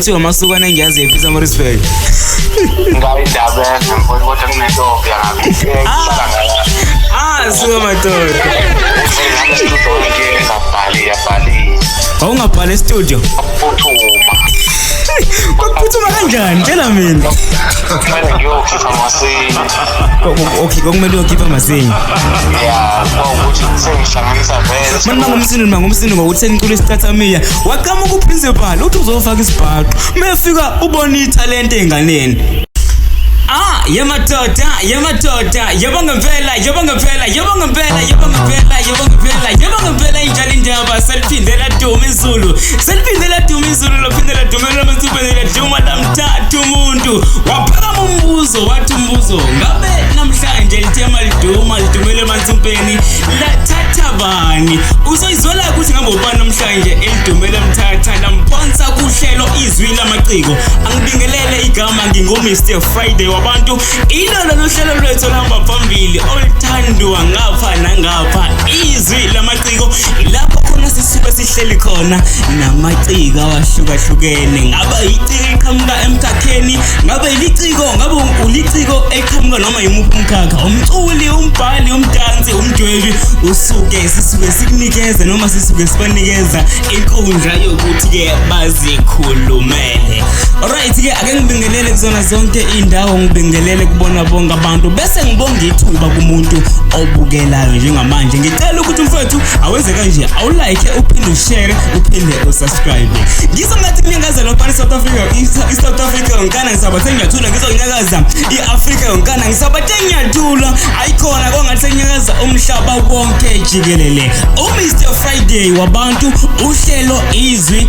Kuthiwa masukane ngiyazi ephisa Morrisburg. Ngabe indaba ngibona ukuthi kunentombi yami. Suka madoda. Ngabhali. Awungabhala studio. Uphuthuma. Kuphuthuma kanjani? Tshela mina. Kumele ngiyokhipha amasinye. Okay, kumele uyokhipha amasinye. Yeah, ukuthi sengihlanganisa vele. Mina ngumsini ngokuthi sengicula isicathamia. Waqhamuka uprincipal uthi uzofaka isibhaqo. Mefika ubona italent enganeni. Yamadoda, yabonga ngempela injalo indaba seliphindela duma izulu lophindela duma lamathuphela duma lamthathu umuntu waphakama umbuzo wathi ngabe namhlanje lithema lidumele emansumpeni lathatha bani uzoyizola ukuthi ngabe ubani namhlanje elidumele mthatha lamphonsa kuhlelo izwi Lamaciko angibingelele igama ngingumr Friday wabantu ilolo lohlelo lwethu lihamba phambili oluthandwa ngapha nangapha izwi Lamaciko lapho khona sisuke sihleli khona namaciko awahlukahlukene ngaba iciko eqhamuka emkhakheni ngaba iliciko ngabe uliciko eqhamuka noma yimuphi umkhakha umculi umbhali umdansi umdwebi sisuke sikunikeza noma sisuke sibanikeza inkundla yokuthi ke bazikhulumele. Alright ke ake ngibingelele kuzona zonke indawo ngibingelele kubona bonke abantu bese ngibonga ithuba kumuntu obukelayo njengamanje ngicela ukuthi mfowethu awenze kanje awulike uphinde ushare uphinde usubscribe ngizongathi kunyakazela phakathi South Africa South Africa yonkana ngisabathe ngiyathula ngizonyakaza iAfrica yonkana ngisabathe ngiyathula ayikhona kongathi nyakaza umhlaba wonke jikelele uMr Friday wabantu uhlelo izwi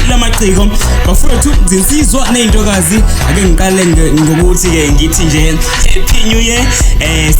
Lamaciko bafowethu Nizinsizwa nezintokazi ake ngiqale ngokuthi ke ngithi nje happy new year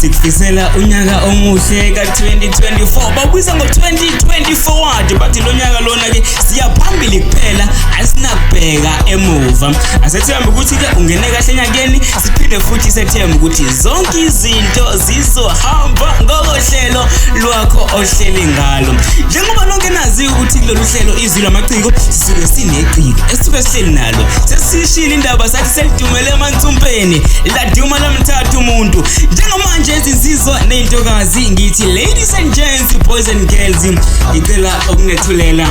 sikufisela unyaka omuhle ka2024 babuza ngo2020 forward bathi lonyaka lona ke siyaphambili kuphela asinakubheka emuva asethemba ukuthi ke ungene kahle enyakeni siphinde futhi sethemba ukuthi zonke izinto zizohamba ngohlelo lwakho ohleli ngalo njengoba lonke nazi ukuthi kulolu hlelo izwi Lamaciko sisuke sineciko esisuke sihleli nalo sesishila indaba sathi selidumele emansumpeni laduma lamthathu umuntu njengamanje Nizinsizwa nezintokazi ngithi ladies and gents boys and girls ngicela ukunethulela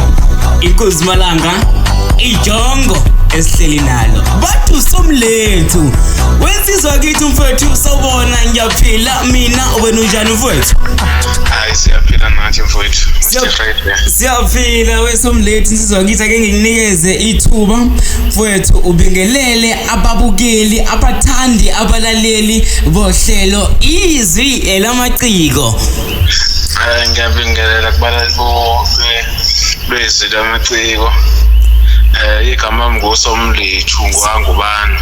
Inkosi malanga ijongo esihleli nalo bathu somlethu wensizwa kithi mfowethu sawubona ngiyaphila mina wena unjani mfowethu Siyaphila nathi mfowethu siyaphila wesomlethu insizwa kithi ake ngikunikeze ithuba mfowethu ubingelele ababukeli abathandi abalaleli bohlelo izwi Lamaciko ngiyabingelela kubalaleli lwezwi Lamaciko igama ngusomlethu ngubani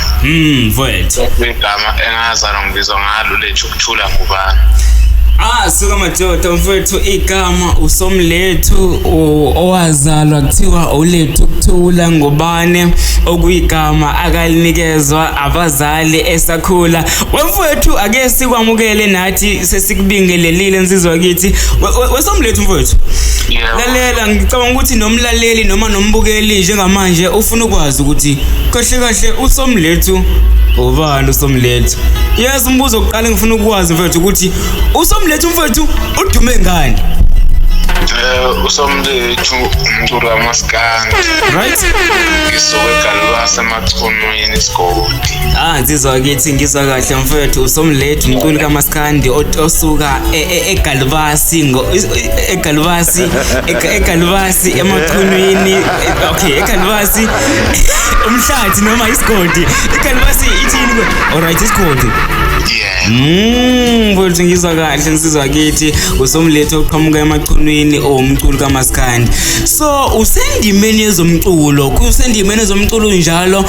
mfowethu igama engazalwa ngibizwa ngalo lethu ukuthula ngubani suka madoda mfowethu igama usomlethu owazalwa kuthiwa ulethu ukuthula ngubane okuyigama akalinikezwa abazali esakhula wemfowethu ake sikwamukele nathi sesikubingelelile insizwa kithi wesomlethu mfowethu lalela ngicabanga ukuthi nomlaleli noma nombukeli njengamanje ufuna ukwazi ukuthi kahle usomlethu ubani usomlethu yes umbuzo oqala ngifuna ukwazi mfowethu ukuthi usomlethu mfowethu udume ngani usomlethu umculi wamaskandi right ngisuke kalwasemachunwini isigodi Nzizwa kithi ngizwa kahle mfowethu usomlethu umculi kamaskandi osuka egalvasi emachunwini okay egalvasi umhlathi noma isigodi egalvasi ithini alright isigodi mfowethu ngizwa kahle nsizwa kithi usomlethu oqhamuka emachunwini umculi kamaskandi so usendimeni yezomculo njalo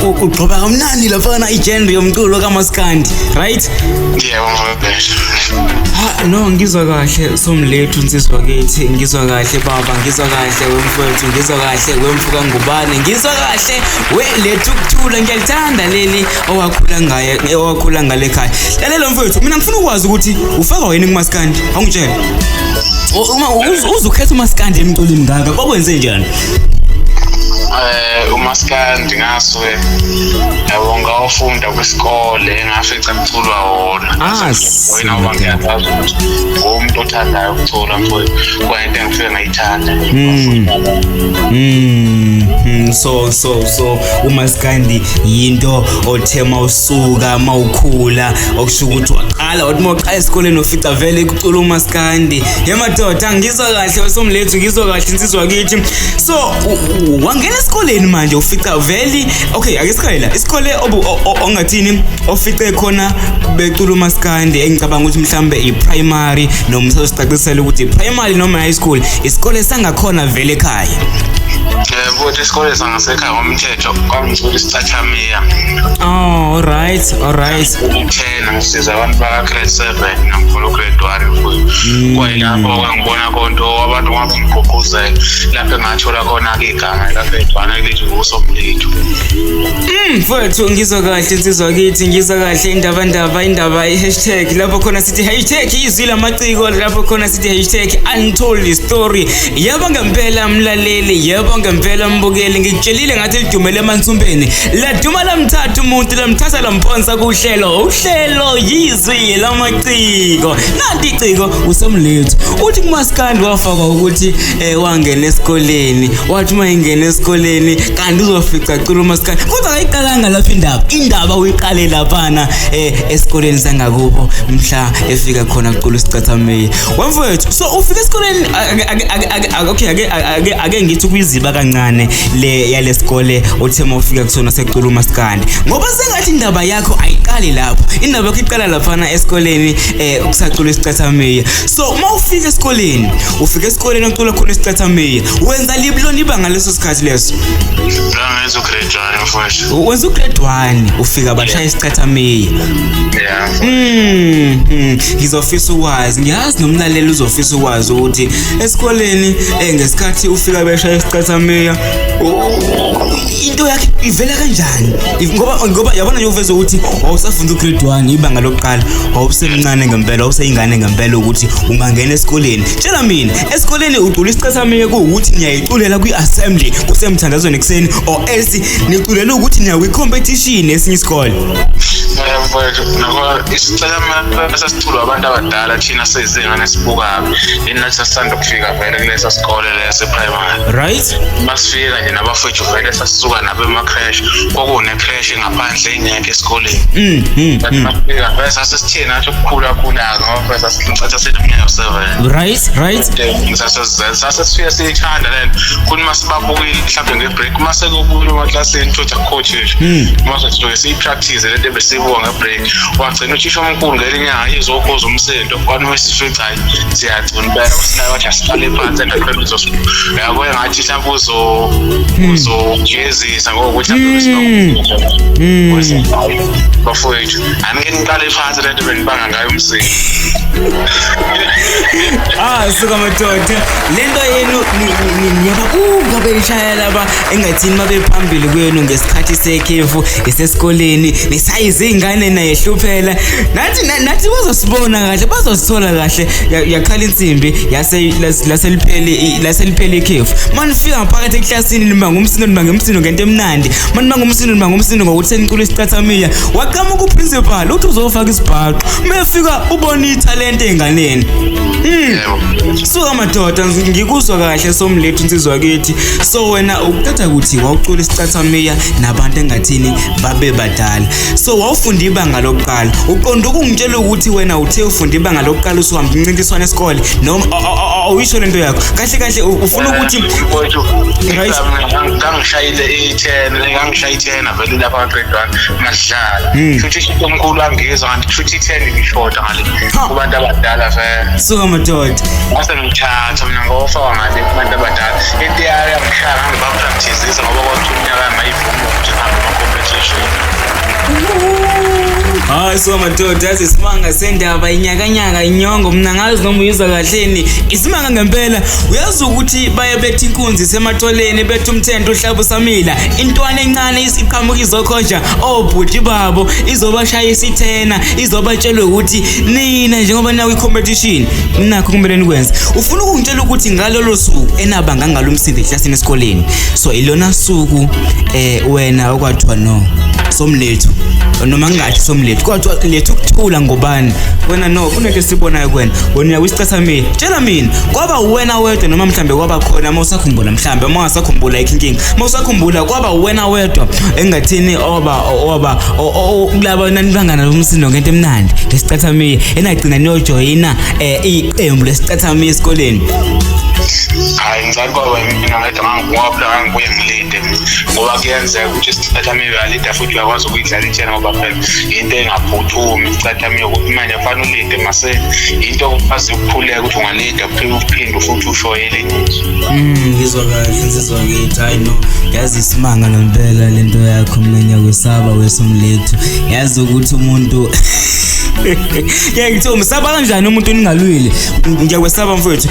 ugqoba kamnandi lafana igenre yomculo kamaskandi right no ngizwa kahle somlethu nsizwa kithi ngizwa kahle baba ngizwa kahle wemfowethu ngizwa kahle wemfuka ngubane ngizwa kahle welethu ukuthula ngiyalithanda leli owakhula ngale ekhaya lalela mfowethu mina ngifuna ukwazi ukuthi ufaka wena kumaskandi awungitshela uma uzukhetha umaskandi emculini ngaka kwakwenze njani umaskandi ngasuke wonga ufunda kwesikole ngafica kuculwa wona wena wangiyazi umuntu othandayo ukucula mfowethu kwayinto engifike ngayithanda so umaskandi yinto othema usuka mawukhula okusho ukuthi waqala uthi mawuqala esikoleni ufica vele kucula umaskandi yemadoda ngizwa kahle wasomlethu ngizwa kahle insizwa kithi so wangena esikoleni manje ufica vele okay ake sikhayela isikole ongathini ofice khona becula umaskandi engicabanga ukuthi mhlambe i-primary noma sesicacisela ukuthi i-primary noma high school isikole sangakhona vele ekhaya Futhi isikole sangasekhaya ngomthetho kwangicula isicathamia. Oh, all right. 10 ngisiza abantu baka grade 7 namkhulu grade 1 futhi. Kwayilapho ngibona konto abantu ngabamgqugquzela lapho engathola khona igama lapho edwana lithi ngusomlethu. Mfowethu ngizwa kahle insizwa kithi ngizwa kahle indaba i-hashtag lapho khona sithi hashtag izwi Lamaciko lapho khona sithi #Untold Story. Yebo ngempela mlaleli yebo ngempela mbukeli ngitshelile ngathi lidumele emansumbeni laduma lamthatha umuntu lamthatha lamphonsa kuhlelo izwi Lamaciko nanti iciko usomlethu uthi kumaskandi wafaka ukuthi wangena esikoleni wathi mayingena esikoleni kanti uzofica cula umaskandi kodwa ayiqalanga lapha indaba uyiqale laphana esikoleni sangakubo mhla efika khona kucula isicathameli wamfowethu so ufika esikoleni okay ake ngithi kuyiziba kancane le yalesikole uthema ufika kusona sekucula umaskandi ngoba sengathi indaba yakho ayiqali lapho indaba yakho iqala laphana esikoleni kusacula isicathameli so mawufika esikoleni ucula khona isicathameli wenza libloni ibanga leso sikhathi leso ngenza grade 1 mfowethu wenza grade 1 ufika bashaya isicathameli ngizofisa ukwazi ngiyazi nomlaleli uzofisa ukwazi ukuthi esikoleni ngesikhathi ufika beshaya isicathameli into yakhe ivela kanjani ngoba yabona nje uveza ukuthi wawusafunda grade 1 ibanga lokuqala wawusemncane ngempela wawuseyingane ngempela ukuthi ungangena esikoleni tshela mina esikoleni ucula isicathameli ukuthi niyayiculela kwi-assembly kusemthandazweni ekseni or else niculela ukuthi niya kwi-competition esinye isikole mfowethu nako isicathameli sasithulwa abantu abadala thina sezingane esibukayo inathi sasanda kufika vele kulesa sikole lese primary right masifika nje nabafethu vele sasisuka nabo ema-crash kwakune crash ngaphandle ingekho esikoleni masifika vele sasesithina athi ukukhula ngoba sasicatha seneminyaka 7 right sasesifika siyithanda lento kuthi masibabukile mhlawumbe ngebreak masekubuye emaklasini thotha coach masesizoke siyipractice lento ebesibuka ngebreak wagcina uthisha omkhulu ngelinyanga izokhoza umsindo kwani wesifica hayi siyagcina impela usinayo wathi asiqale phansi endaweni yabo ngathi mhlawumbe uzojezisa ngokuthi bafowethu angeke ngiqale phansi lento benibanga ngayo umsindo suka madoda lento yenu ngabe ishaya laba engathini mabe phambili kuyenu ngesikhathi sekhefu esesikoleni nisayize ingane nayehluphela nathi bazosibona kahle bazosithola kahle yakhala insimbi laseliphele ikhefu manifika ngaphakathi eklasini nibanga umsindo ngento emnandi manibanga umsindo ngokuthi senicula isicathameli waqhamuka uprincipal uthi uzofaka isibhaqo mefika ubona italent enganeni suka madoda ngikuzwa kahle somlethu insizwa kithi so wena ukuthatha ukuthi wawucula isicathameli nabantu engathini babe badala so wawufunda ibanga lokuqala uqonda ukungitshela ukuthi wena uthe ufunda ibanga lokuqala usuhamba incintiswano esikole noma awuyisho lento yakho kahle ufuna ukuthi ngangishayile i-10 vele lapha grade 1 madlala futhi omkhulu angizwa kanti futhi i-10 ngishoda ngale kubantu abadala vele suka madoda mase ngithatha mina ngofaka ngale kubantu abadala into yangishaya ngibapractice ngoba kwathi unyaka mayivumo ukuthi ngihambe ama-competition Hayi so madoda azisimanga sendaba inyakanyaka inyongo mina ngazi noma uyizwa kahleni isimanga ngempela uyazi ukuthi baye bethi inkunzi sematoleni bethi umthendo uhlaba usamila intwana encane isiqhamuka izokhonja obhuti babo izobashaya isithena izobatshela ukuthi nina njengoba nawo icompetition ninakho kumele nikwenze ufuna ukungitshela ukuthi ngalolo suku enabanga ngalo umsindi eklasini esikoleni so ilona suku wena okwathiwa no Somlethu noma ngathi Somlethu kodwa lethu ukuthula ngobani wena no kunento sibonayo kwena wena uyisicathamile tshela mina kwaba wena wedwa noma mhlambe kwaba khona mawusakhumbula mhlambe mawasakhumbula ikinkingi mawusakhumbula kwaba wena wedwa engathini oba kulaba nanibangana lomsindo ngento emnandi lesicathamile enagcina niyojoyina iqembu lesicathamile esikoleni hayi ngizali kwaba mina ngathi ngoba ngibuye ngilinde ngoba kuyenzeka ukuthi isicathamile alida futhi uyakwazi ukuyidlala itshena ngoba phela into engaphuthumi isicathamile ukuthi manje kufanele ulinde mase into okwazi ukukhuleka ukuthi ungalinda uphinde futhi ushoyele ngizwa kahle insizwa ngithi hayi no yazi isimanga ngempela lento yakho mina ngiyakwesaba weSomlethu yazi ukuthi umuntu ngithi umsaba kanjani umuntu ningalwile ngiyakwesaba mfowethu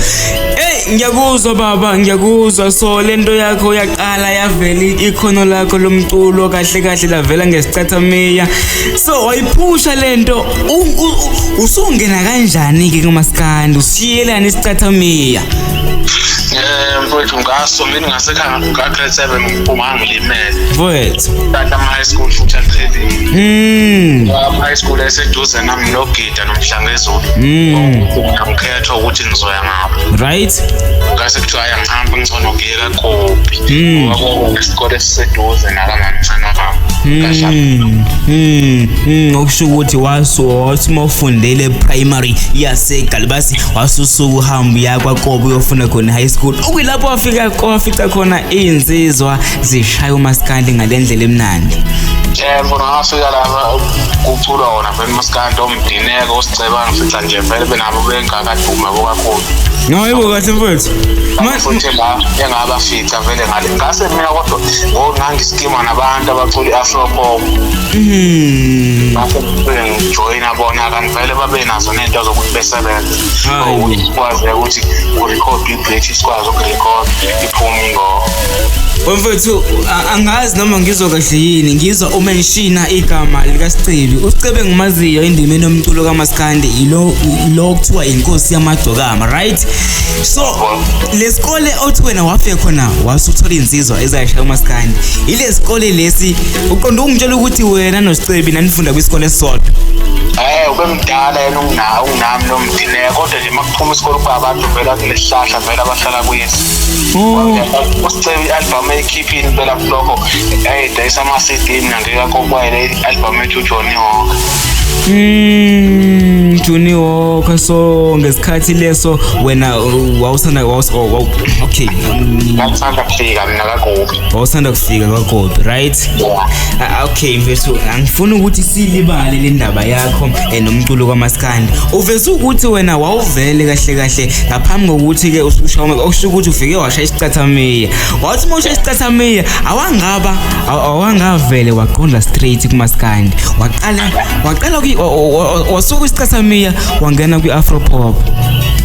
ngiyakuzwa baba ngiyakuzwa so lento yakho yaqala yavela ikhono lakho lomculo kahle kahle lavela ngesicathamia so wayiphusha lento usungena kanjani ke kumaskandi usiyelana isicathamia mfowethu ngaso mina ngasekhaya grade 7 ngiphuma ngilimele mfowethu tata high school futhi aqedile high school eseduze nami nogida nomhlangezulu ngikhetha ukuthi ngizoya ngapho right ngase kuthiwa ngihamba ngizona ukuyeka kopi ngoba isikole esiseduze nakamamncane okusho ukuthi wathi mawufundele primary yaseGalibasi wasusuka uhamba yakwa Kobe uyofuna khona high school ukuyilapho wafica khona izinsizwa zishaya umaskandi ngalendlela emnandi mbona ngafika lapha kuculwa wona vele umaskandi omdineko osicebanga fica nje vele benabo bengakadume bokakhulu Hayibo kahle mfowethu manje la engabafica vele ngale ngase mina kodwa ngangisikima nabantu abaculi afro pop base join abona kanti vele babe nazo nento zokuthi besebenza ukwazi ukuthi urecord i-British sikwazi ukurecord iphumi ngo mfowethu angazi noma ngizwa kahle yini ngizwa umenshina igama lika Sicebe uSicebe ngimaziyo indimeni yomculo kaMaskandi ilo kuthiwa Inkosi yamagcokama right so lesikole othi wena wafika khona wasuthola insizwa ezayishaya uMaskandi ile sikole lesi uqonda ungitshela ukuthi wena noSicebe nanifunda kwisikole esisodwa ubemdala yena unami nomdineko kodwa nje makuphuma isikole kuba abantu vela kulesihlahla vela abahlala kuyesi uSicebe album ekhiphini phela lokho dayisa ama CD mina ngekakobwele album ethu Johnny Walker Johnny Walker so ngesikhathi leso wena wawusanda okay ngathanda kufika mina kaGobi wawusanda kufika kaGobi right okay mfethu angifuna ukuthi silibale le ndaba yakho nomculo kaMaskandi uveze ukuthi wena wawuvele kahle kahle ngaphambi kokuthi ke usho ukuthi ufike washaya isicathamia wathi mawushaya isicathamia awangavele waqonda straight kuMaskandi waqala wasuka isicathamia wangena kwi-afro pop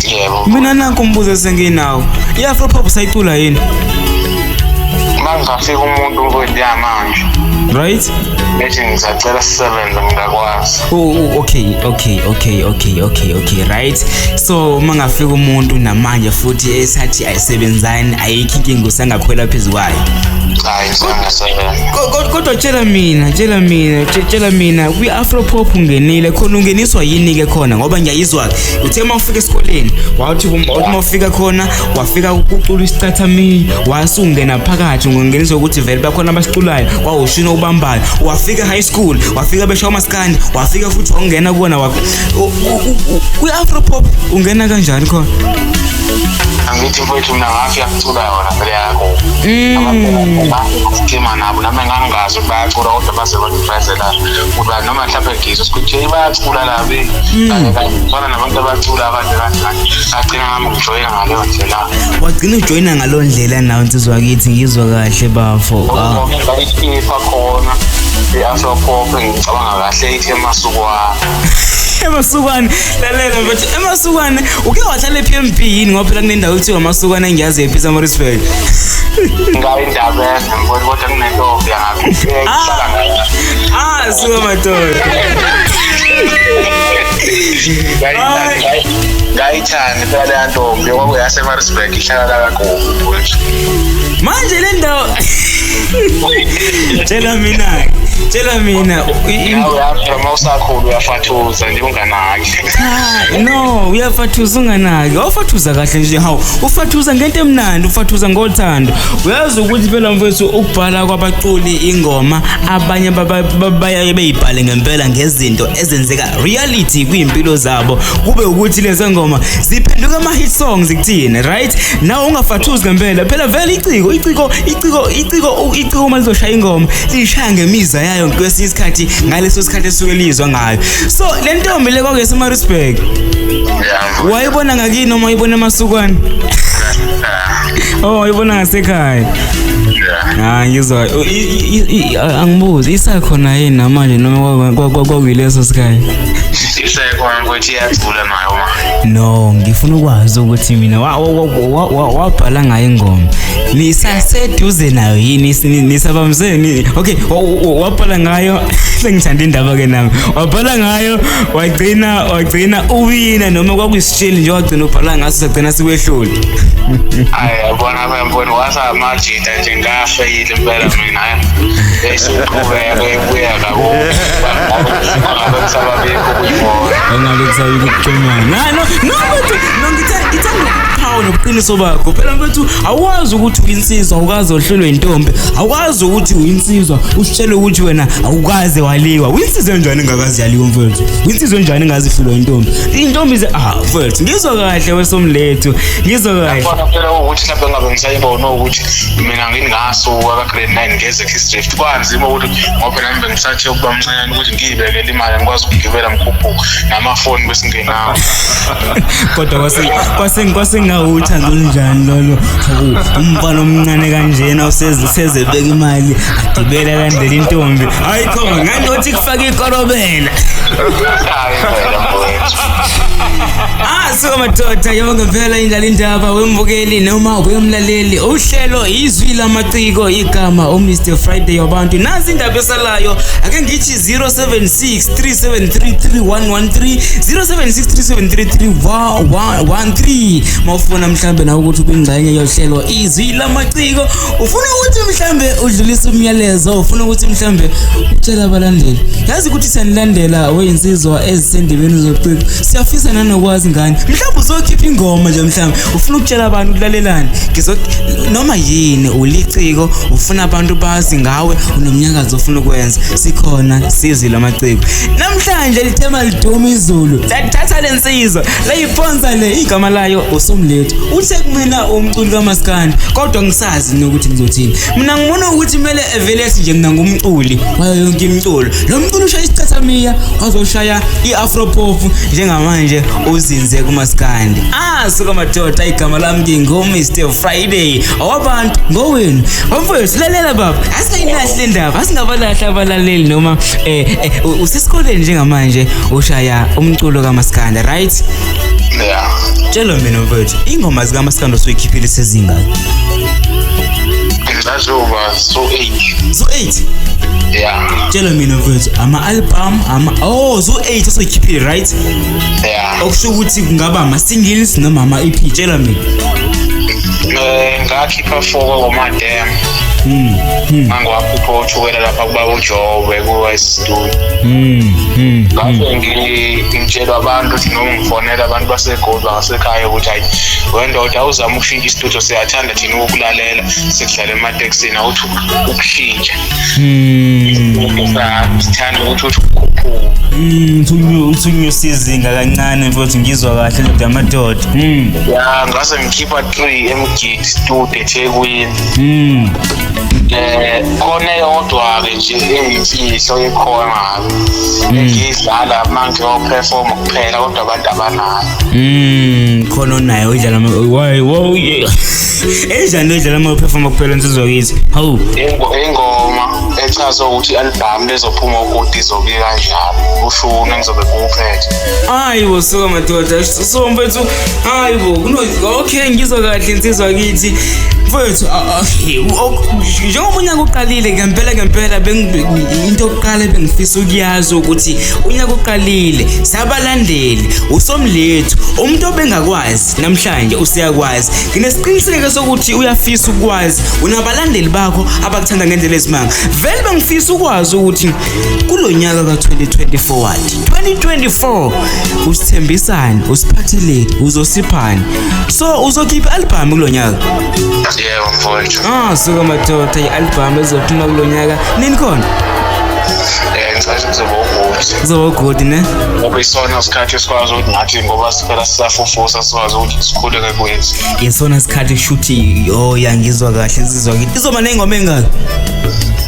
yebo mina nanku umbuzo senginawo i-afro pop sayicula yini mangafika umuntu ngoyamanje right lethi ngisacela sisebenze ngakwazi okay right so mangafika umuntu namanje futhi esathi ayisebenzani ayikho inkingo usangakhwela phezulu kwayo hayi ngisangasebenza kodwa tshela mina kwi-afro pop ungenile khona ungeniswa yini ke khona ngoba ngiyayizwa uthe mawufika esikoleni wathi mawufika khona wafika ukucula isicathamia wasungena phakathi ungeniswa ukuthi vele bakhona abasiculayo kwawushino ubambayo wafika high school wafika beshaya uMaskandi wafika futhi ongena kuona kwi-afro pop ungena kanjani khona angithi mfowethu mina ngafika kucula yona vele yakho abakema nabo nami ngangazi ukuthi bayacula kodwa baze badivayezela kuba noma mhlawumbe ngizwe ukuthi bayacula labe kufana nabantu abacula abanye kanjani agcina ngami ngijoyina ngaleyo ndlela wagcina ujoyina ngalo ndlela nawo insizwa kithi ngizwa kahle bafo ngayipha khona i-afro pop ngicabanga kahle ithi emasukwana. Emasukwane lalela mfethu emasukwane uke wahlala ePMB yini ngoba phela kunendawo ekuthiwa amasukwane engiyazi ePietermaritzburg. Ngayi indaba ngibona kodwa kunentombi yangathi ehlala ngayo. Suka madoda. Ngayithanda phela le ntombi kwakuyasemarisburg ihlala la kaGogo manje le ndawo tshela mina uma usakhulu uyafathuza nje unganaki. No uyafathuza unganaki awufathuza kahle nje hawu ufathuza ngento emnandi ufathuza ngothando uyazi ukuthi phela mfethu ukubhala kwabaculi ingoma abanye bayaye beyibhale ngempela ngezinto ezenzeka reality kwizimpilo zabo kube ukuthi lezi ngoma ziphenduka ama hit songs kuthina right nawe ungafathuzi ngempela phela vele iciko uma lizoshaya ingoma lishaya ngemiza yayo kwesinye isikhathi ngaleso sikhathi esuke lizwa ngayo so le ntombi le kwakuyeSemarisburg wayibona ngakini noma wayibona emasukwane wayibona ngasekhaya ngizwa angibuzi isakhona yini namanje noma kwakuyileso sikhathi isekhona ukuthi iyacula nayo no ngifuna ukwazi ukuthi mina wabhala ngayo ingoma nisaseduze nayo yini nisabamzeni okay wabhala ngayo sengithanda indaba ke nami wabhala ngayo wagcina uwina noma kwakuyisitsheli nje wagcina ubhala ngaso sagcina sikwehlule yabona wasa majita nje ngafeyile impela mina esiqhubeka ebuya kawo ngabe engabe kusayi ukuxhumana no ngithanda hawo nobuqiniso bakho phela mfethu awazi ukuthi uyinsizwa awukaze ohlelwe intombi awazi ukuthi uyinsizwa usitshele ukuthi wena awukaze waliwa uyinsizwe njani engakazi yaliwa mfethu uyinsizwe njani engazihlelwa intombi intombi mfethu ngizwa kahle weSomlethu ngizwa kahle khona phela ukuthi mhlawumbe ngabe ngisayibona ukuthi mina ngingasuka ka grade 9 ngeze history kwanzima ukuthi ngoba nami bengisathi ukuba mncane ukuthi ngiyibekele imali ngikwazi ukugibela mkhuphuko namafoni besingenawo kodwa kwasengawuthanda njani lolo umfana omncane kanjena usezebeka imali agibela landela intombi hayi khona ngandothi kufaka ikorobela suka madoda yonke vela indlela indaba wembukeli noma wemlaleli uhlelo izwi Lamaciko igama Mr Friday yabantu nazi indaba esalayo ake ngithi 0763733113 0763733113 mawufuna mhlambe na ukuthi kwingxenye yohlelo izwi Lamaciko ufuna ukuthi mhlambe udlulise umyalezo ufuna ukuthi mhlambe utshela abalandeli yazi ukuthi senilandela weyinsizwa ezisendibeni zoqiko siyafisa nanokwazi ngani mhlawumbe uzokhipha ingoma nje mhlawumbe ufuna ukutshela abantu ukulalelana noma yini uliciko ufuna abantu bazi ngawe unomnyakazo ofuna ukwenza sikhona sizwi Lamaciko namhlanje lithema liduma izulu thatha Lensizwa layiphonsa le igama layo uSomlethu uthe kumina umculi kaMaskandi kodwa ngisazi nokuthi ngizothini mina ngibona ukuthi kumele evelesi nje mina ngumculi wayo yonke imculo lo mculi ushaya isicathamia wazoshaya iafro pop njengamanje uzinze kuMaskandi suka madoda igama lami ngingumr Friday awabantu ngowenu mfowethu lalela baba asingayinahle le ndaba asingabalahla abalaleli noma usesikoleni njengamanje ushaya umculo kaMaskandi right tshela mina mfowethu ingoma zikaMaskandi osuyikhiphile sezingaki ngazoba so 8 tshela mina mfowethu ama-album so 8 osuyikhiphile right okusho ukuthi kungaba ama-singles noma ama-EP tshela mina ngakhipha 4 ngomadam mangiwakhipha uthukela lapha kubaba uJobe kuwesistudio ngakho ngitshela abantu ukuthi noma ngifonela abantu baseGoli bangasekhaya ukuthi hayi wendoda uzama ukushintsha istudio siyathanda thina ukulalela sikudlala emateksini awuthi ukushintsha sithanda ukuthi uthunyusizinga kancane mfowethu ngizwa kahle ndoda amadoda ngase ngikhipha 3 emgidi studio eThekwini khona yodwa-ke nje eyimfihlo ekhona ngiyidlala manje operforma kuphela kodwa abantu abanayo khona onayo idlala enjani idlala ama-performa kuphela Nsizwa kithi hawu ingoma ngiyachaza ukuthi i-album lezophuma ukuthi izobe kanjalo ushuna ngizobe kuwuphethe. Hayibo suka madoda so mfethu hayibo okay ngizwa kahle insizwa kithi mfethu njengoba unyaka uqalile ngempela into yokuqala bengifisa ukuyazi ukuthi unyaka uqalile sabalandeli uSomlethu umuntu obengakwazi namhlanje usiyakwazi nginesiqiniseko sokuthi uyafisa ukwazi unabalandeli bakho abakuthanda ngendlela ezimanga vele bengifisa ukwazi ukuthi kulonyaka ka2024 wathi 2024 usithembisani usiphatheleni uzosiphani so uzokhipha album kulonyaka. Yebo mfowethu. Suka madoda i-album ezophuma kulonyaka nini khona? Ngicela kuzoba kuzoba good ne? Ngoba isona isikhathi esikwazi ukuthi ngathi ngoba siphela sisafufusa sikwazi ukuthi sikhule kwethu. Yesona isikhathi kushuthi yangizwa kahle sizizwa kithi izoba nengoma engaka?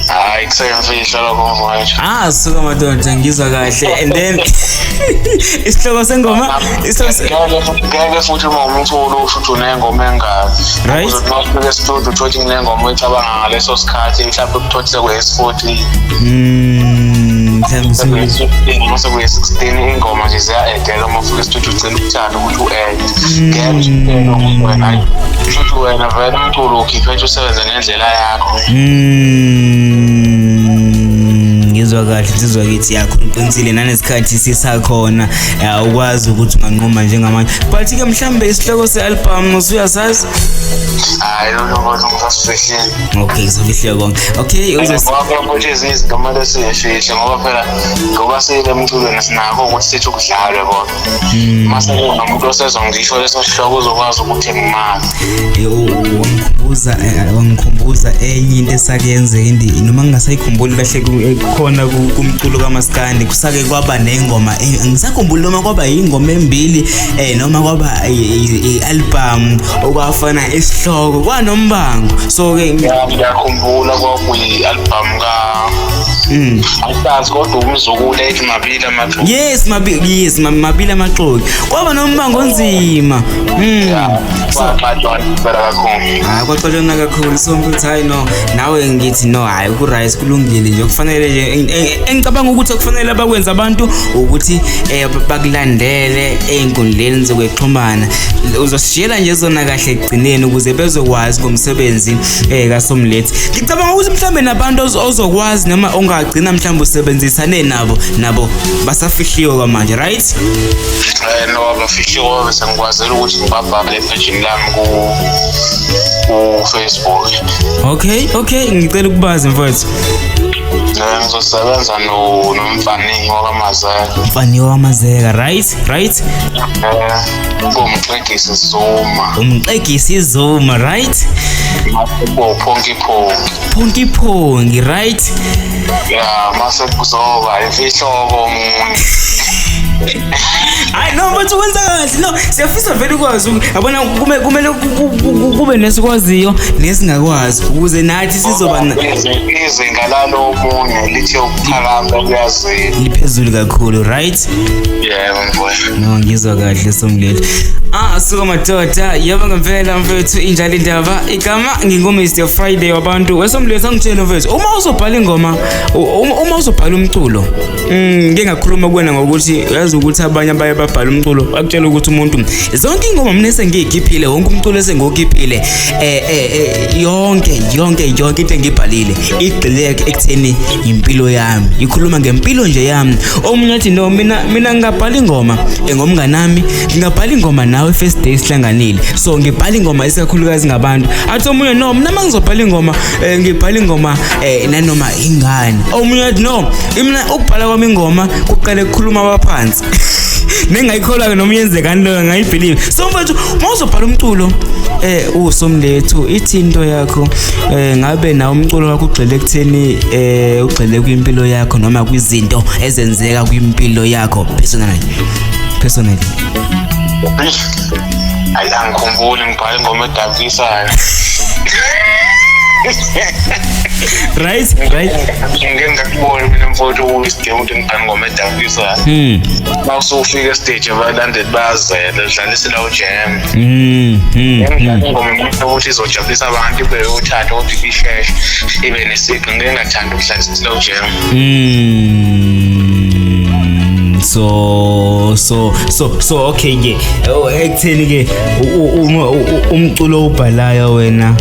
Hayi kuseyimfihlo lokho mfowethu. Suka madoda ngizwa kahle and then isihloko sengoma ngeke futhi uma umculo usho unengoma engaka. Right. Uzothola e-studio uthi nginengoma oyicabanga ngaleso sikhathi mhlawumbe ukuthothise kwe-14. Mase kuye-16 ingoma nje ziya-edela uma ufika e-studio ugcina ukuthanda ukuthi u-ede ngeke futhi wena vele umculo ukhiphethe usebenze ngendlela yakho. Ngizwa kahle insizwa kithi yakho uqinisile nanesikhathi sisakhona ukwazi ukuthi unganqoma njengamanje but ke mhlambe isihloko se-album usuyasazi? Hayi lokho ngizosifihle. Okay sifihle konke okay ukuthi izingoma lesiyishihle ngoba phela ngoba sile emculweni sinakho ukuthi sithi ukudlalwe bona mase kunomuntu osezongisho leso sihloko uzokwazi ukuthi wangikhumbuza enye into esakuyenzeka noma ngingasayikhumbuli kahle khona kumculo kaMaskandi kusake kwaba nengoma ngisakhumbula noma kwaba ingoma embili noma kwaba i-album okwafana isihloko kwanombango so ke ngiyakhumbula kwakuyi-album awusazi kodwa umzukulu ethi mabili amaxoki. Yes mabili amaxoki kwaba nombango onzima kwaxolona kakhulu so mfethu hayi no nawe ngithi no hayi ku-right kulungile nje kufanele nje engicabanga ukuthi kufanele abakwenza abantu ukuthi bakulandele ey'nkundleni zokuxhumana uzosishiyela nje zona kahle ekugcineni ukuze bezokwazi ngomsebenzi kaSomlethu. Ngicabanga ukuthi mhlambe nabantu ozokwazi noma ongagcina mhlambe usebenzisane nabo basafihliwe kwamanje right? No abafihliwe bese ngikwazela ukuthi ngibabhale epejini lami ku-Facebook. Okay ngicela ukubazi mfowethu. Ngizosebenza nomfani wamazeka right? Umxegisi Zuma right? Phongi right? Mase kuzoba imfihlobo umuntu. Hayi no mfethu wenza kahle no siyafisa vele ukwazi yabona kumele kube nesikwaziyo nesingakwazi ukuze nathi sizoba izinga lalo omunye lithi ukuphakama kuyazila liphezulu kakhulu right? Yebo mfowethu. No ngizwa kahle Somlethu. Suka madoda yebo ngempela mfethu injalo indaba igama ngingumr Friday wabantu weSomlethu angitshela mfethu uma uzobhala ingoma uma uzobhala umculo ngingakhuluma kuwena ngokuthi yazi ukuthi abanye abaye babhala umculo akutshela ukuthi umuntu zonke ingoma mina esengiyikhiphile wonke umculo esengokhiphile yonke into engibhalile igxile ekutheni impilo yami ikhuluma ngempilo nje yami omunye athi no mina ngingabhala ingoma ngomnganami ngingabhala ingoma nawe first day sihlanganile so ngibhala ingoma esikakhulukazi ngabantu athi omunye no mina mangizobhala ingoma ngibhala ingoma nanoma ingane omunye athi no mina ukubhala kwami ingoma kuqale ukukhuluma abaphansi nengayikholwa noma yenzekani lo ngayibelieve so mfethu mawuzobhala umculo uSomlethu ithi into yakho ngabe na umculo wakho ugxile ekutheni ugxile kwimpilo yakho noma kwizinto ezenzeka kwimpilo yakho personally ayangikhumbuli ngibhala ingoma edabukisayo Right. Ngengakubona mina mfowethu ukuthi ngibhani ngoma edabukisa. Mawusufika estage abalandeli bazela dlalisela ujam. Ngoma ukuthi izojabulisa abantu ibe uthando ukuthi isheshe ibe nesiqi ngingathanda ukudlalisela ujam. So okay ke ekutheni ke umculo ubhalayo wena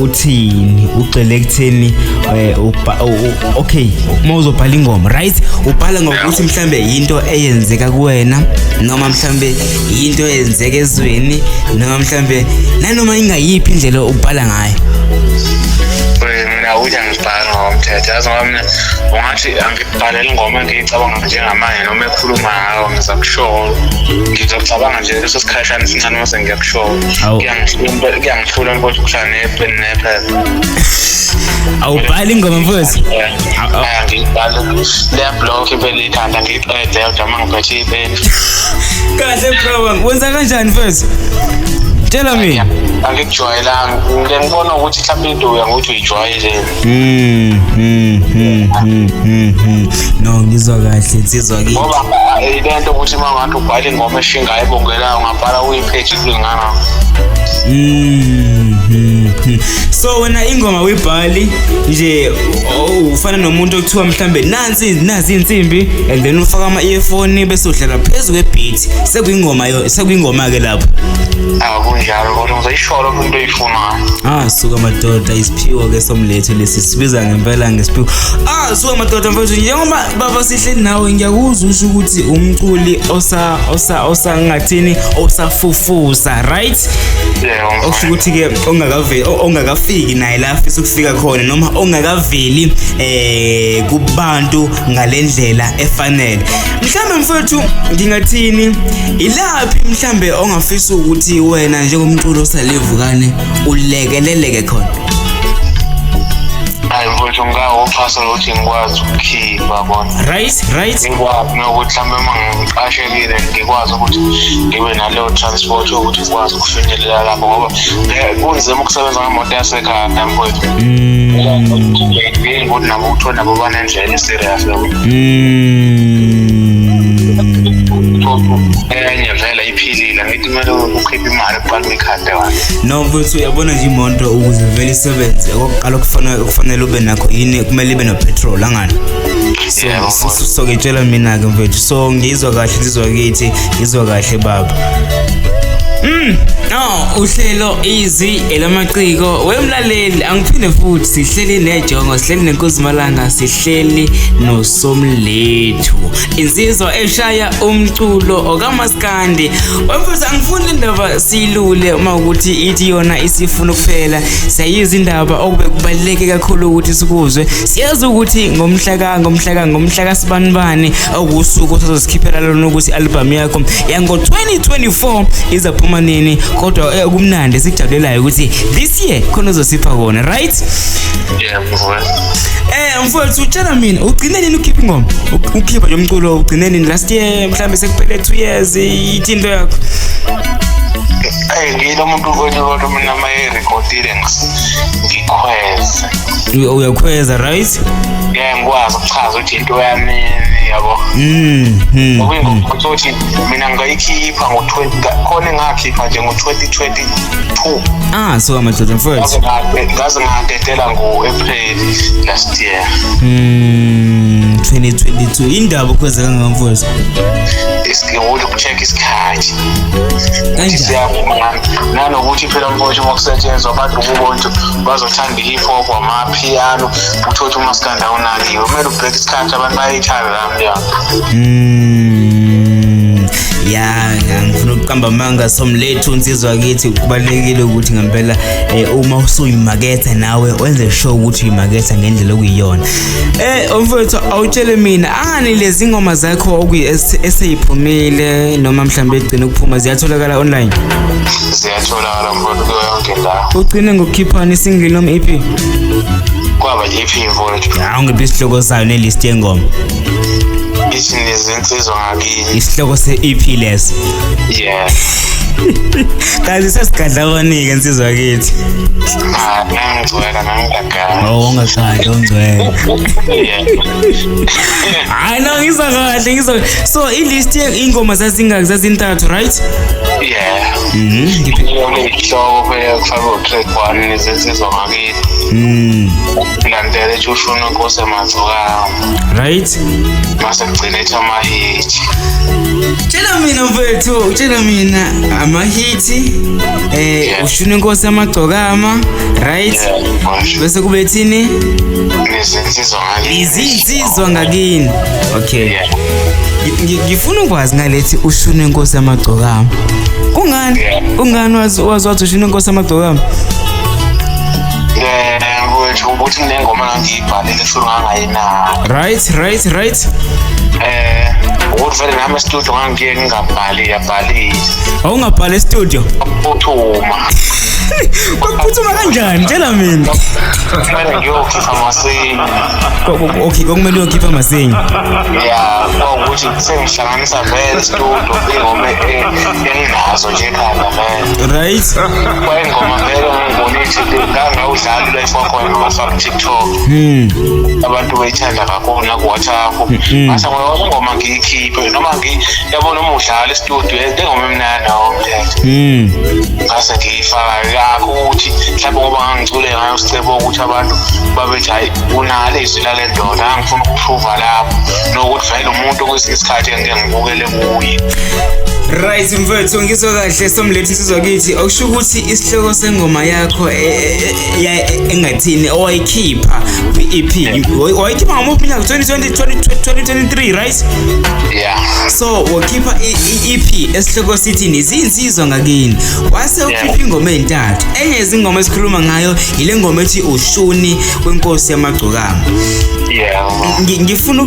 uthini uqele ekutheni okay mawuzobhala ingoma right ubhala ngokuthi mhlambe into eyenzeka kuwena noma mhlambe into eyenzeka ezweni noma mhlambe nanoma ingayiphi indlela ubhala ngayo. Mina uthi angibhala ngomthetho yazi ngoba mina ungathi angibhalela ingoma engiyicabanga njengamanje noma ekhuluma ngayo ngizakushola ngizocabanga nje leso sikhashana esincane mase ngiyakushola kuyangihlula mfowethu kuhlala nepen nephepha. Awubhali ingoma mfowethu? Ngibhala leya block impela ithanda ngiyiqede yodwa mangiphethe ipeni. Kahle bro wenza kanjani mfowethu? Tell me. Angikujwayelanga ngibona ukuthi mhlawumbe into uyangokuthi uyijwayele. No ngizwa kahle nsizwa kimi. Ngoba lento ukuthi mangathi ubhala ingoma eshingayo ebongelayo ngabhala uyipage kulingana. So wena ingoma uyibhali nje ufana nomuntu okuthiwa mhlambe nazi insimbi and then ufaka ama earphone bese udlala phezulu kwebeat sekuyingoma ke lapho. Kunjalo kodwa ngizayishola umuntu oyifunayo. Suka madoda isiphiwo ke somlethu lesi sibiza ngempela ngesiphiwo. Suka madoda mfowethu njengoba baba sihleli nawe ngiyakuzwa usho ukuthi umculi osa ngathini osafufusa right? Yeah. Okusho ukuthi ke ongakafiki naye la afisa ukufika khona noma ongakaveli kubantu ngalendlela efanele. Mhlambe mfowethu ngingathini ilaphi mhlambe ongafisa ukuthi wena njengomculo osalevukane ulekeleleke khona? Mfowethu ngawo uphasa ukuthi ngikwazi ukukhipha bona. Right. Ngikwazi nokuthi mhlambe mangiqashekile ngikwazi ukuthi ngibe naleyo transport ukuthi ngikwazi ukufinyelela lapho ngoba kunzima ukusebenza ngemoto yasekhaya mfowethu. Ukuthi nabo ukuthola nabo banendlela eserious yabo. Enye vela iphilile ngithi kumele ukhiphe imali kuqala ikhande wami. No mfowethu uyabona nje imoto ukuze vele isebenze okokuqala kufanele ube nakho yini kumele ibe no petrol angani. So ngitshela mina ke mfowethu so ngizwa kahle insizwa kithi ngizwa kahle baba. Uhlelo Izwi Lamaciko wemlaleli angiphinde futhi sihleli nejongo sihleli nenkosi malanga sihleli noSomlethu insizwa eshaya umculo okamaskandi wemfuza angifuni indaba silule uma ukuthi ithi yona isifuna kuphela siyayiza indaba okube kubaleke kakhulu ukuthi sikuzwe siyazi ukuthi ngomhla sibanibani okusuku osazikhiphela lona ukuthi album yakho yango 2024 izaphuma nini kodwa kumnandi sikujabulelayo ukuthi this year khona uzosipha kona right? Yeah mfowethu. Mfowethu utshela mina ugcine nini ukhipha ingoma? Ukhipha nje umculo ugcine nini last year mhlambe sekuphele 2 years ithinto yakho? Ngilo muntu kodwa mina mayirecordile ngikhweza. Uyakhweza right? Yeah ngikwazi ukuchaza ukuthi into yami yabo. Ukuthi mina ngayikhipha ngo20 khona ngakhipha nje ngo2022. So amadoda mfowethu. Ngaze ngadedela ngo-April last year. 2022 indaba ukhweza kangaka mfowethu? Isikewuthi ukucheck isikhathi. Nanokuthi phela mfowethu mokusetshenzwa abantu kubonke bazothanda ihip hop amapiano uthothi umaskanda unaliwe kumele ubreak isikhathi abantu bayithanda la ngifuna ukuqamba manga Somlethu insizwa kithi kubalekile ukuthi ngempela uma usuyimaketha nawe wenze sure ukuthi uyimaketha ngendlela okuyiyona. Mfowethu awutshele mina angani lezi ngoma zakho eseyiphumile noma mhlambe egcina ukuphuma ziyatholakala online? Ziyatholakala mfowethu yonke la. Ugcine ngokukhiphana isingle noma EP? Kwaba EP mfowethu. Ngiphi isihloko sayo nelist yengoma? Nizinsizwa ngakini. Isihloko se-EP leso. Yeah. Kazi sesigadla abanike insizwa kithi. Ngangizwela nangigagana. Oh ungakhahle ungcwele. Hayi no ngizwa kahle ngizwa. So ilist ingoma zazintathu right? Yeah. Ngiphilele phela kufaka track 1 nezinhlelo ngakini. Landele ejushuna Inkosi yamagcokama. Right? Mase kugcina ethi ama-hit. Tshela mina mfethu, tshela mina ama-hit ushuna Inkosi yamagcokama, right? Bese kube thini? Nizinsizwa ngakini. Okay. Ngifuna ukwazi ngalethi ushuna Inkosi yamagcokama. Kungani wazi ushuna Inkosi yamagcokama? Ukuthi nengoma ngangiyibhalile futhi ngangayina. Right. Ukuthi vele nami studio ngangiye ngingabhali. Awungabhali studio? Uphuma. Kwakuphuthuma kanjani? Tshela mina. Kumele ngiyokhipha amasinye. Okay, kumele uyokhipha amasinye. Yeah, ukuthi sengihlanganisa vele studio ingoma enginazo nje ekhanda vele. Right. Kwayingoma vele ngibona ukuthi ngangawudlala live wakhona ngafaka TikTok. Abantu bayithanda kakhulu na WhatsApp. Mase ngoba ingoma ngiyikhiphe noma yabona uma udlala e-studio engoma emnandi nawo mthetho. Ngase ngiyifaka yakho ukuthi mhlawumbe ngoba ngangicule ngayo sicebo ukuthi abantu babethi hayi unale izwi lale ndoda angifuna ukuprove lapho nokuthi vele umuntu kwesinye isikhathi engeke ngibukele kuye. Right mfethu ngizwa kahle somlethu insizwa kithi awusho ukuthi isihloko sengoma yakho engathini owayikhipha kwi-EP wayikhipha ngomuphi unyaka 2023 right? Yeah. So wakhipha i-EP esihloko sithi Nizinsizwa ngakini wase ukhipha ingoma ezintathu enye izingoma esikhuluma ngayo ile ngoma ethi ushuni kwenkosi yamagcokama. Yeah. Ngifuna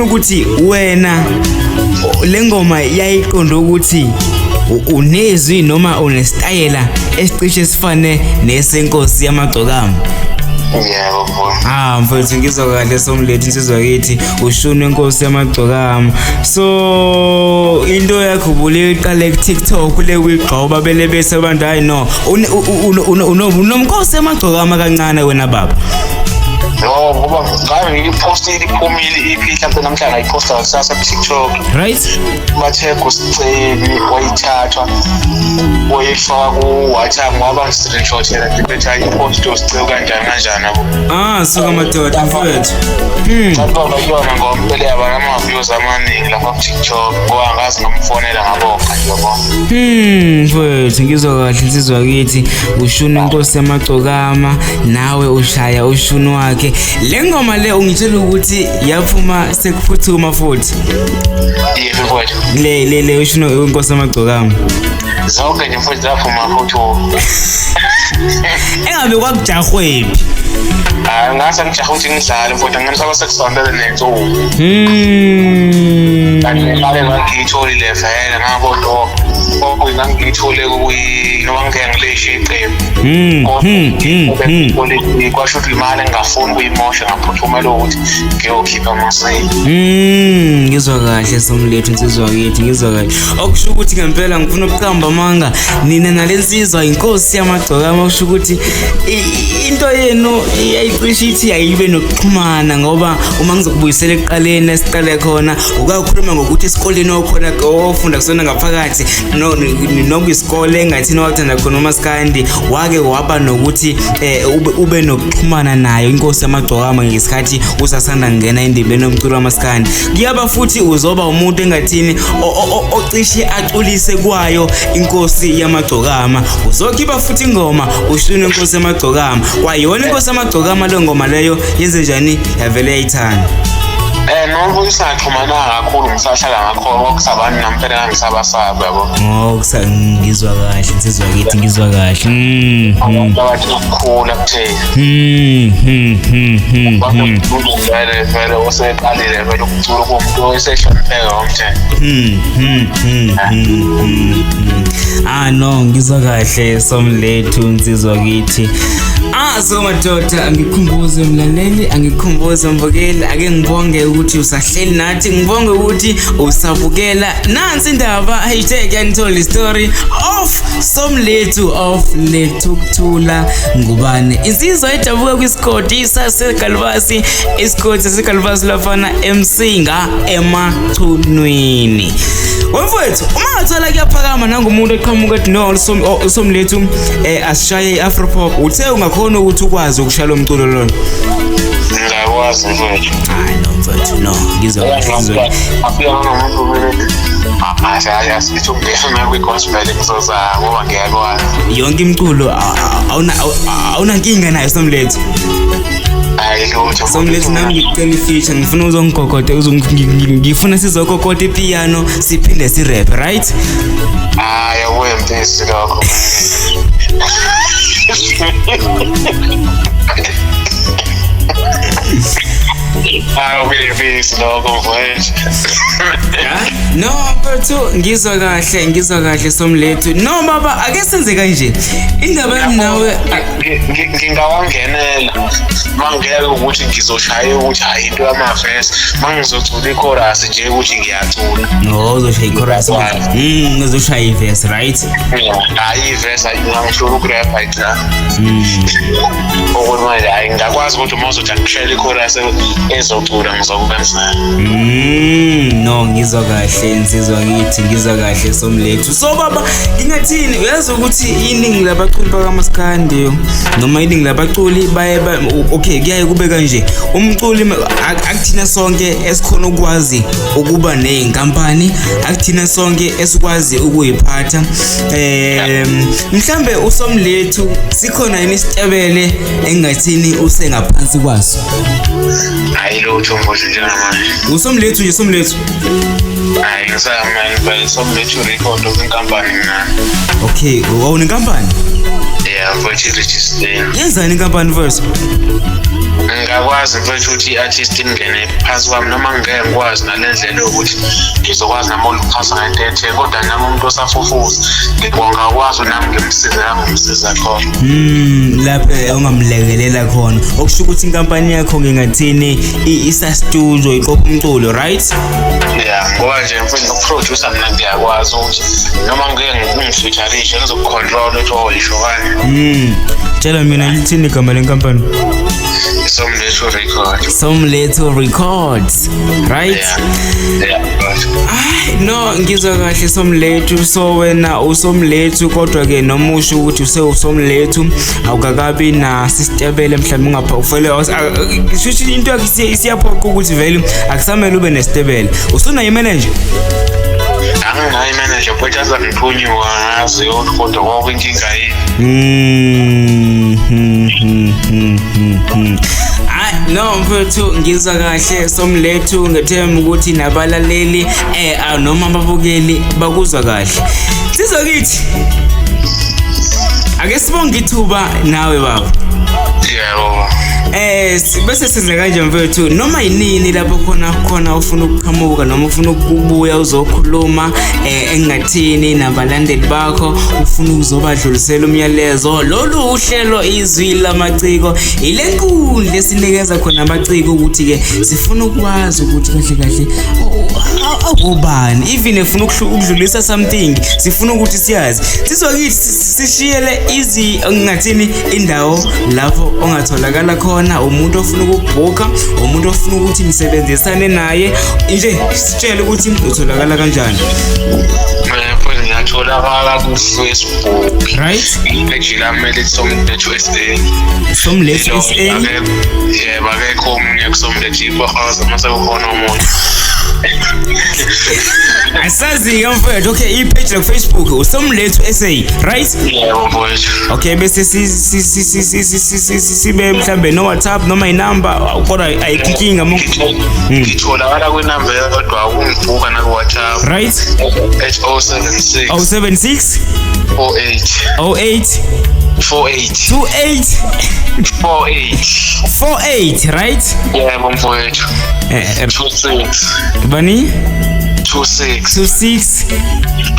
ukuthi wena le ngoma yayiqonda ukuthi unezwi noma unestayela esicishe sifane nesenkosi yamagcokama. Yeah, mfethu ngizwa kahle somlethu insizwa kithi ushuna Inkosi yamagcokama. So into yakho buliqale ku TikTok le kuyigqoba bele bese abantu hayi no unomkhosi yamagcokama kancane wena baba. No, ngoba ngabe ngipostile iphumile EP mhlawumbe namhlanje ayiposta kusasa ku TikTok. Right? Bathe kusiceli wayithathwa wayifaka ku WhatsApp ngoba ngi-screenshot yena ngibethi ayipost usicela kanjani yabo. So kamadoda mfethu. Ngapha yona ngompele yaba ama-views amaningi lapha ku TikTok ngoba ngazi ngamfonela ngabopha yabona. Mfethu ngizwa kahle insizwa kithi ushuna Inkosi yamagcokama nawe ushaya ushuni wakhe. Le ngoma le ungitshela ukuthi yaphuma sekuphuthuma futhi. Yebo mfowethu. Le ushuna Inkosi yamagcokama. Zonke nje mfowethu zaphuma futhi. Engabe kwakujahwephi? Ngase ngijaha ukuthi ngidlale mfowethu ngisaba sekusondele nensuku. Kanti ngale ngangiyitholile vele ngabodwa. Ngangiyithole noma ngiyangilisha iqembu. Kwasho ukuthi imali engafuni ukuyimosha ngaphuthumela ukuthi ngiyokhipha amasinye. Ngizwa kahle somlethu insizwa kithi ngizwa kahle. Okusho ukuthi ngempela ngifuna ukuqamba amanga nina nalensizwa Inkosi yamagcokama okusho ukuthi into yenu iyayicisha ithi ayibe nokuxhumana ngoba uma ngizokubuyisela eqaleni esiqale khona ukakhuluma ngokuthi esikoleni okhona ofunda kusona ngaphakathi nokuyisikole engathini wathanda khona uMaskandi wake waba nokuthi ube nokuxhumana nayo Inkosi yamagcokama ngesikhathi usasanda ngena endibeni yomculo waMaskandi. Kuyaba futhi uzoba umuntu engathini ocishe aculise kwayo Inkosi yamagcokama uzokhipha futhi ingoma ushuna Inkosi yamagcokama kwayona Inkosi yamagcokama le ngoma leyo yenze njani yavele yayithanda. Noma usaxhumana kakhulu ngisahlala ngakhona okusabani nampela ngisabasaba yabo. Ngizwa kahle insizwa kithi ngizwa kahle. Bathi ukukhula kuthela. Vele oseqalile vele ukucula komuntu osehlonipheka ngomthetho. No ngizwa kahle somlethu insizwa kithi So madoda, angikhumbuze mlaleli, angikhumbuze mbukeli, ake ngibonge ukuthi usahleli nathi, ngibonge ukuthi usabukela. Nansi indaba #Untold Story of Somlethu of Lethukuthula ngubane. Insizwa edabuka kwisikoti saseGalvasi, isikoti saseGalvasi lafana EMsinga EMachunwini. Wemfowethu, uma ngathola kuyaphakama nangumuntu eqhamuka ethi no Somlethu asishaye Afropop, uthe ungakhona ukuthi ukwazi ukushaya lo mculo lona. Ngiyakwazi mfowethu. Hayi no mfowethu, no ngizwa afika ngomuntu kumele asithi ungena kwi-gospel ngizoza ngoba ngiyakwazi. yonke imculo awuna nkinga nayo Somlethu. Somlethu nami ngicela ifeature, ngifuna uzongigogoda, ngifuna sizogogoda ipiano siphinde si rap, right? Awempisi lokho. No mfowethu, ngizwa kahle Somlethu. No baba, ake senze kanje. Indaba yami nawe ngingawangenela mangeke ukuthi ngizoshaya ukuthi hayi into yamaverse, mangizocula ichorus nje ukuthi ngiyacula. No, uzoshaya ichorus. Ngizoshaya iverse, right? Hayi iverse ayingisho ukurap ayitha. Okumanje hayi ngakwazi ukuthi uma uzothi ngishaya ichorus ezocula ngizokwenza. No, ngizwa kahle insizwa ngithi, ngizwa kahle Somlethu. So baba, ngingathini? Uyazi ukuthi iningi labaculi bakaMaskandi noma iningi labaculi baye okay kuyaye kube kanje. Umculi akuthina sonke esikhona ukwazi ukuba nezinkampani, akuthina sonke esikwazi ukuyiphatha. Mhlambe uSomlethu sikhona yini isitebele engathini usengaphansi kwaso? Hayi lutho mfowethu njengamanje. Somlethu nje Somlethu. Hayi ngisamani phela Somlethu record kwinkampani mina. Okay, awuna inkampani? Yeah, mfowethu register. Yenzani inkampani first? Ngakwazi mfowethu ukuthi i-artist ingene phansi kwami noma ngeke ngikwazi nalendlela ukuthi ngizokwazi nami ukuphasa ngento ethe, kodwa nami umuntu osafufuza ngibongakwazi nami ngimsiza khona. Lapha ungamlekelela khona. Okusho ukuthi inkampani yakho ngingathini isa-studio iqopha umculo, right? Yeah, ngoba nje mfowethu ukuproducer mina ngiyakwazi ukuthi noma ngeke ngifeaturishe ngizokucontrol ukuthi olisho kanje. Tshela mina lithini igama lenkampani? Somlethu Records, right? Yeah. No, ngizwa kahle Somlethu. So wena uSomlethu, kodwa ke noma usho ukuthi uSomlethu awukakabi na sistebele mhlawumbe ungapha ufele shuthi into yakho isiyaphoqa ukuthi vele akusamele ube nesitebele. Usuna imanager? Anginayo imanager kodwa azangiphunyiwa ngazi kodwa kwakho inkinga yini. No mfowethu, ngizwa kahle Somlethu, ngethemba ukuthi nabalaleli noma ababukeli bakuzwa kahle. Sizwa kithi ake sibonge ithuba nawe baba. Yebo. Bese size kanje mfowethu, noma yinini lapho khona ufuna ukuqhamuka noma ufuna ukubuya uzokhuluma engathini nabalandeli bakho, ufuna ukuzobadlulisela umyalezo, lolu uhlelo izwi Lamaciko ile nkundla esinikeza khona amaciko ukuthi ke sifuna ukwazi ukuthi kahle ubani, even efuna ukudlulisa something sifuna ukuthi siyazi. Sizwa kithi sishiyele ngathini indawo lapho ongatholakala khona, umuntu ofuna ukubhuka, umuntu ofuna ukuthi nisebenzisane naye nje, sitshele ukuthi utholakala kanjani. Mfowethu ngiyatholakala ku-Facebook, right? Ipage lami lithi Somlethu SA. Somlethu SA. Yebo, akekho omunye kuSomlethu ibahaza mase ukhona umuntu. Asazi mfowethu. Okay, ipage la Facebook uSomlethu SA, right? Yebo mfowethu. Okay, bese sibe mhlambe no WhatsApp noma inamba kodwa ayikhinkinga ngitholakala kwinamba yodwa ukungibuka na WhatsApp, right? H076 08 48, right? Yebo mfowethu. 26 bani 26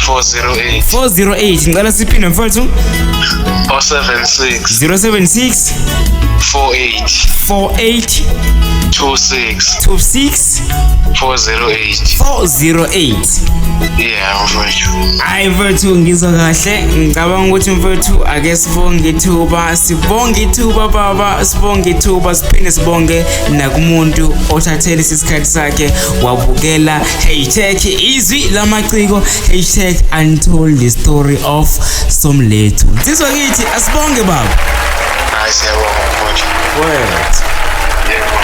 408 408 ngicela siphinde mfowethu 076 076 48 48 26 408 yeah mfowethu. Hayi mfowethu ngizwa kahle ngicabanga ukuthi mfowethu ake sibonge ithuba baba, sibonge ithuba, siphinde sibonge nakumuntu othathele isikhathi sakhe wabukela #izwi Lamaciko #Untold Story of Somlethu. Sizwa kithi asibonge baba. Hayi siyabonga mfowethu. Word. Yebo.